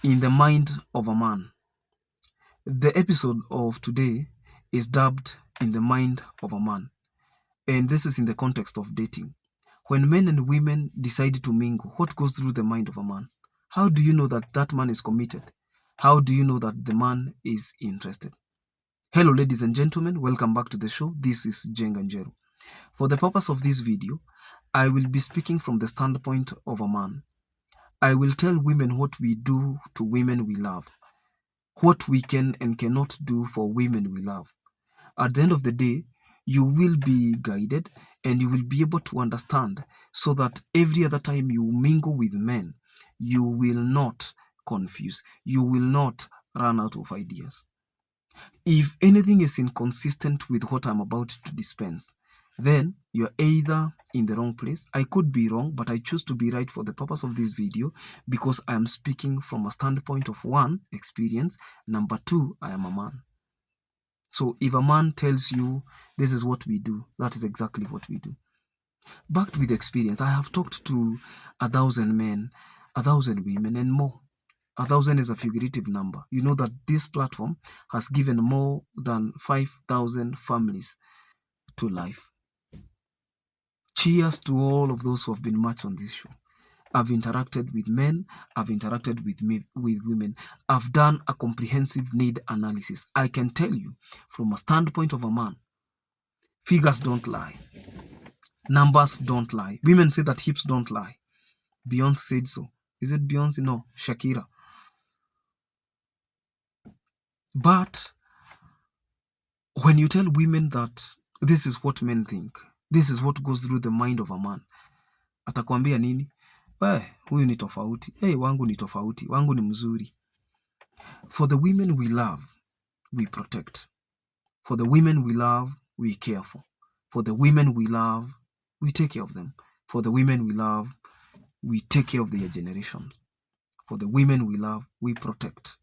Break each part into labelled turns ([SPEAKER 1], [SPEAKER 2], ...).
[SPEAKER 1] In the mind of a man. The episode of today is dubbed In the Mind of a Man, and this is in the context of dating. When men and women decide to mingle, what goes through the mind of a man? How do you know that that man is committed? How do you know that the man is interested? Hello, ladies and gentlemen, welcome back to the show. This is Jenga. For the purpose of this video, I will be speaking from the standpoint of a man. I will tell women what we do to women we love, what we can and cannot do for women we love. At the end of the day, you will be guided and you will be able to understand so that every other time you mingle with men, you will not confuse, you will not run out of ideas. If anything is inconsistent with what I'm about to dispense, then you're either in the wrong place. I could be wrong, but I choose to be right for the purpose of this video because I am speaking from a standpoint of one, experience. Number two, I am a man. So if a man tells you this is what we do, that is exactly what we do. Backed with experience, I have talked to 1,000 men, 1,000 women, and more. 1,000 is a figurative number. You know that this platform has given more than 5,000 families to life. Cheers to all of those who have been much on this show. I've interacted with men, I've interacted with women. I've done a comprehensive need analysis. I can tell you from a standpoint of a man, figures don't lie. Numbers don't lie. Women say that hips don't lie. Beyonce said so. Is it Beyonce? No, Shakira. But when you tell women that this is what men think, this is what goes through the mind of a man, atakwambia nini? Huyu ni tofauti. Wangu ni tofauti. Wangu ni mzuri. For the women we love, we protect. For the women we love, we care for. For the women we love, we take care of them. For the women we love, we take care of their generations. For the women we love, we protect.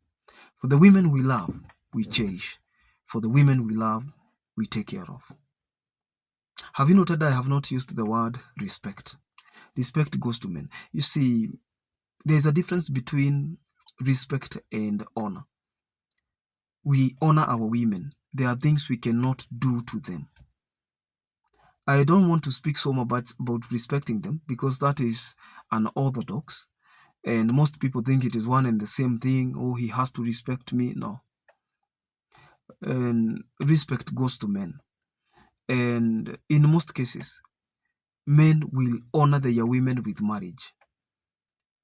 [SPEAKER 1] For the women we love, we cherish. For the women we love, we take care of. Have you noted that I have not used the word respect? Respect goes to men. You see, there's a difference between respect and honor. We honor our women. There are things we cannot do to them. I don't want to speak so much about respecting them because that is unorthodox. And most people think it is one and the same thing. Oh, he has to respect me. No. And respect goes to men. And in most cases, men will honor their women with marriage.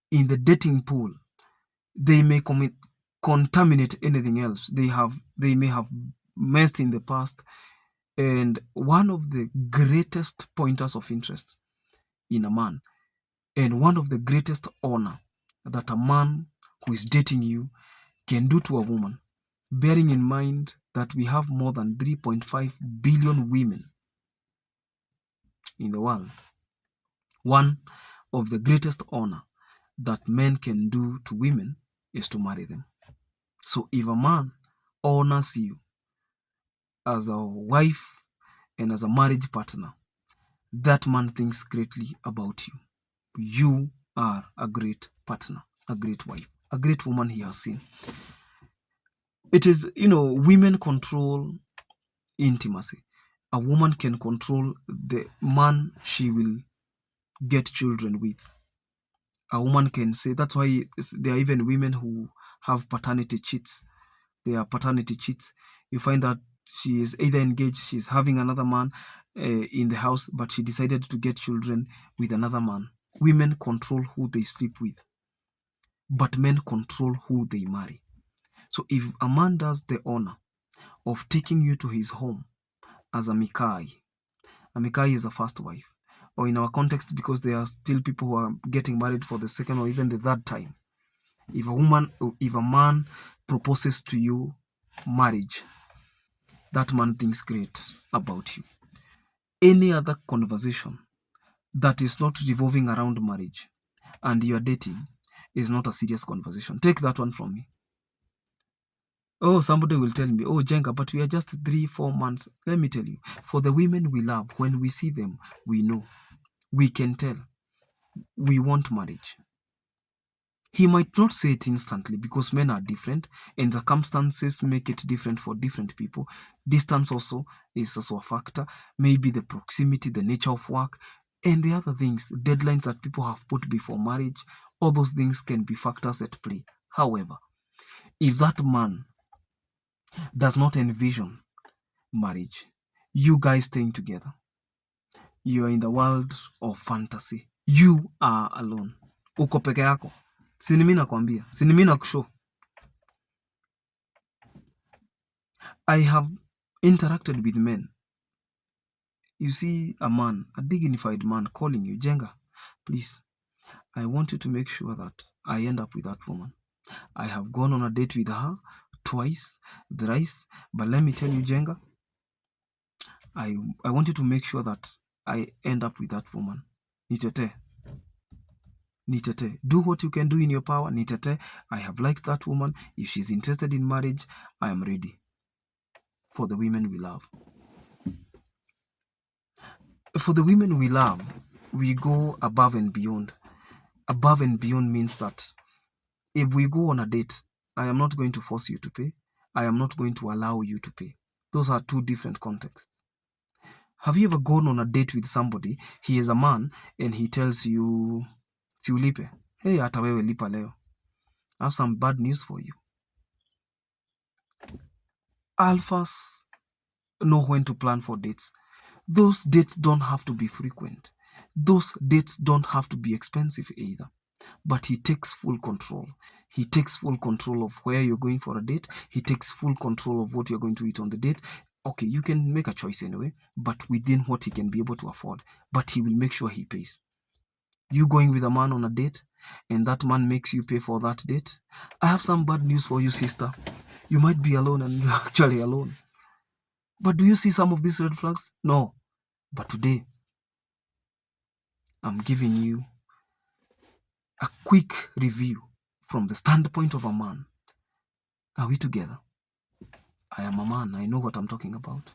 [SPEAKER 1] In the dating pool, they may contaminate anything else. They may have messed in the past. And one of the greatest pointers of interest in a man and one of the greatest honor that a man who is dating you can do to a woman, bearing in mind that we have more than 3.5 billion women in the world. One of the greatest honor that men can do to women is to marry them. So if a man honors you as a wife and as a marriage partner, that man thinks greatly about you. You are a great partner, a great wife, a great woman he has seen. It is, women control intimacy. A woman can control the man she will get children with. A woman can say, that's why there are even women who have paternity cheats. They are paternity cheats. You find that she is either engaged, she's having another man in the house, but she decided to get children with another man. Women control who they sleep with, but men control who they marry. So if a man does the honor of taking you to his home as a Mikai is a first wife, or in our context, because there are still people who are getting married for the second or even the third time. If a man proposes to you marriage, that man thinks great about you. Any other conversation that is not revolving around marriage and you are dating is not a serious conversation. Take that one from me. Oh, somebody will tell me, oh, Jenga, but we are just 3-4 months. Let me tell you, for the women we love, when we see them, we know. We can tell. We want marriage. He might not say it instantly because men are different and circumstances make it different for different people. Distance also is also a factor. Maybe the proximity, the nature of work, and the other things, deadlines that people have put before marriage, all those things can be factors at play. However, if that man does not envision marriage, you guys staying together, you are in the world of fantasy. You are alone. Uko peke yako. Si ni mimi nakwambia, si ni mimi nakushow. I have interacted with men. You see a man, a dignified man calling you, Jenga, please, I want you to make sure that I end up with that woman. I have gone on a date with her twice, thrice, but let me tell you, Jenga, I want you to make sure that I end up with that woman. Nitete. Nitete. Do what you can do in your power. Nitete. I have liked that woman. If she's interested in marriage, I am ready. For the women we love. For the women we love, we go above and beyond. Above and beyond means that if we go on a date, I am not going to force you to pay. I am not going to allow you to pay. Those are two different contexts. Have you ever gone on a date with somebody, he is a man, and he tells you, si ulipe? Hey, hata wewe lipa leo. I have some bad news for you. Alphas know when to plan for dates. Those dates don't have to be frequent. Those dates don't have to be expensive either. But he takes full control. He takes full control of where you're going for a date. He takes full control of what you're going to eat on the date. Okay, you can make a choice anyway, but within what he can be able to afford. But he will make sure he pays. You going with a man on a date, and that man makes you pay for that date. I have some bad news for you, sister. You might be alone, and you're actually alone. But do you see some of these red flags? No. But today, I'm giving you a quick review from the standpoint of a man. Are we together? I am a man. I know what I'm talking about.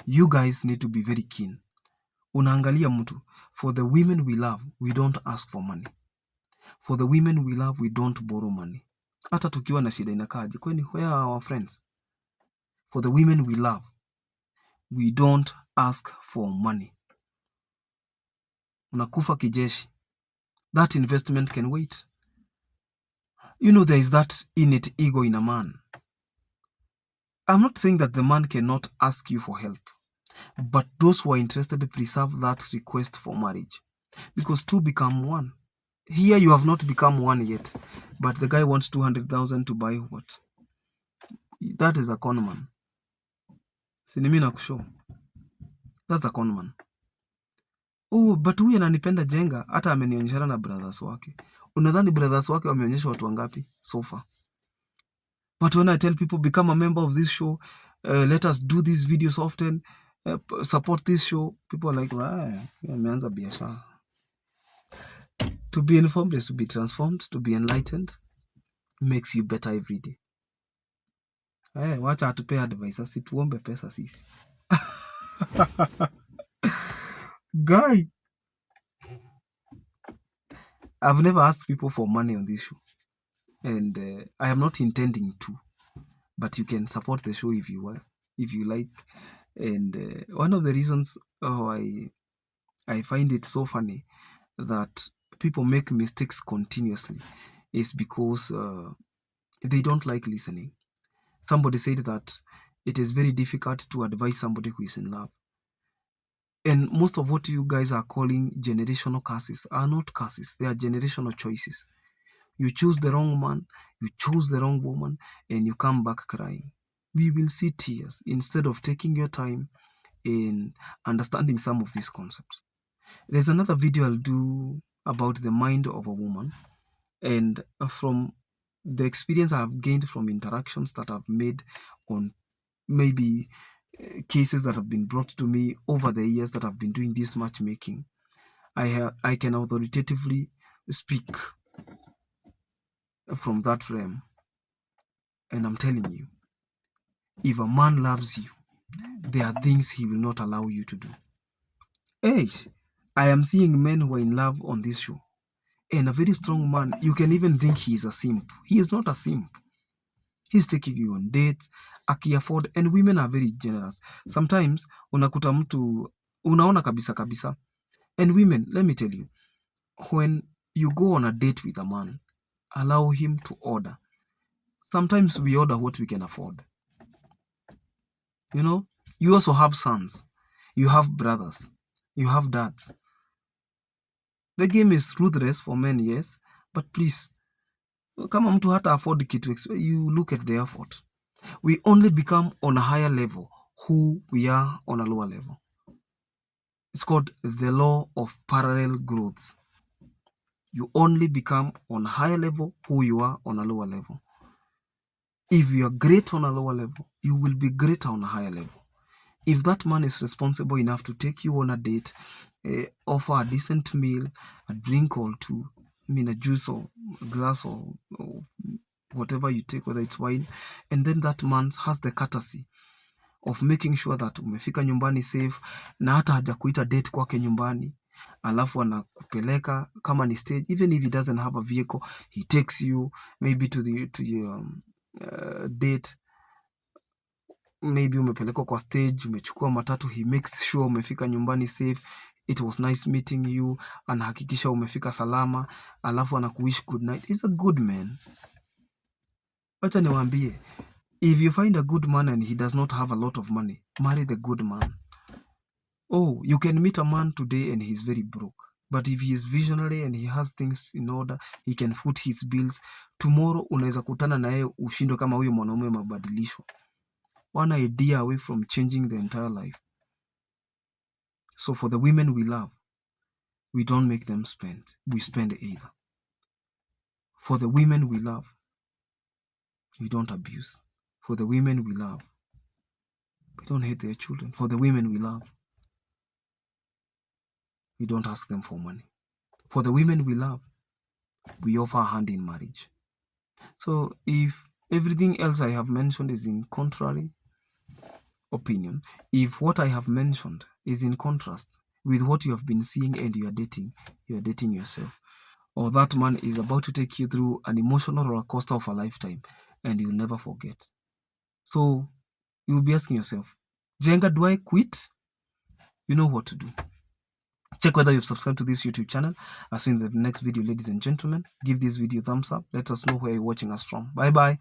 [SPEAKER 1] You guys need to be very keen. Unaangalia mtu. For the women we love, we don't ask for money. For the women we love, we don't borrow money. Hata tukiwa na shida inakaje. Kwani where are our friends? For the women we love, we don't ask for money. Unakufa kijeshi. That investment can wait. You know, there is that innate ego in a man. I'm not saying that the man cannot ask you for help, but those who are interested preserve that request for marriage, because two become one. Here you have not become one yet, but the guy wants 200,000 to buy what? That is a con man. Sinimi na kushow. That's a con man. Oh, but huyu ananipenda Jenga, hata amenionyeshana na brothers wake. Unadhani brothers wake wameonyesha watu wangapi so far? But when I tell people become a member of this show, let us do these videos often, support this show, people are like, ameanza biashara. To be informed is to be transformed, to be enlightened makes you better every day. Wacha atupe advice, asi tuombe pesa sisi. Guy, I've never asked people for money on this show, and I am not intending to, but you can support the show if you like. And one of the reasons I find it so funny that people make mistakes continuously is because they don't like listening. Somebody said that it is very difficult to advise somebody who is in love. And most of what you guys are calling generational curses are not curses. They are generational choices. You choose the wrong man, you choose the wrong woman, and you come back crying. We will see tears instead of taking your time in understanding some of these concepts. There's another video I'll do about the mind of a woman, and from the experience I've gained from interactions that I've made on maybe cases that have been brought to me over the years that I've been doing this matchmaking, I can authoritatively speak from that realm. And I'm telling you, if a man loves you, there are things he will not allow you to do. Hey, I am seeing men who are in love on this show. And a very strong man, you can even think he is a simp. He is not a simp. He's taking you on dates, aki-afford, and women are very generous. Sometimes, unakuta mtu, unaona kabisa kabisa. And women, let me tell you, when you go on a date with a man, allow him to order. Sometimes we order what we can afford. You know, you also have sons, you have brothers, you have dads. The game is ruthless for men, yes, but please, kama mtu hata afford kitu, you look at the effort. We only become on a higher level who we are on a lower level. It's called the law of parallel growth. You only become on a higher level who you are on a lower level. If you are great on a lower level, you will be greater on a higher level. If that man is responsible enough to take you on a date, offer a decent meal, a drink or two, a juice or a glass or whatever you take, whether it's wine, and then that man has the courtesy of making sure that umefika nyumbani safe, na hata hajakuita date kwake nyumbani, alafu anakupeleka kama ni stage, even if he doesn't have a vehicle, he takes you maybe to your date. Maybe umepelekwa kwa stage, umechukua matatu, he makes sure umefika nyumbani safe. It was nice meeting you, anahakikisha umefika salama, alafu anakuwish good night. He's a good man. Wacha niwaambie, if you find a good man and he does not have a lot of money, marry the good man. Oh, you can meet a man today and he's very broke. But if he is visionary and he has things in order, he can foot his bills. Tomorrow unaweza kutana na yeye ushindwe kama huyo mwanaume mabadilisho. One idea away from changing the entire life. So for the women we love, we don't make them spend. We spend either. For the women we love, we don't abuse. For the women we love, we don't hate their children. For the women we love, we don't ask them for money. For the women we love, we offer a hand in marriage. So if everything else I have mentioned is in contrary opinion, if what I have mentioned is in contrast with what you have been seeing and you are dating yourself, or that man is about to take you through an emotional roller coaster of a lifetime and you'll never forget. So you'll be asking yourself, Jenga, do I quit? You know what to do. Check whether you've subscribed to this YouTube channel. I'll see you in the next video, ladies and gentlemen. Give this video a thumbs up. Let us know where you're watching us from. Bye-bye.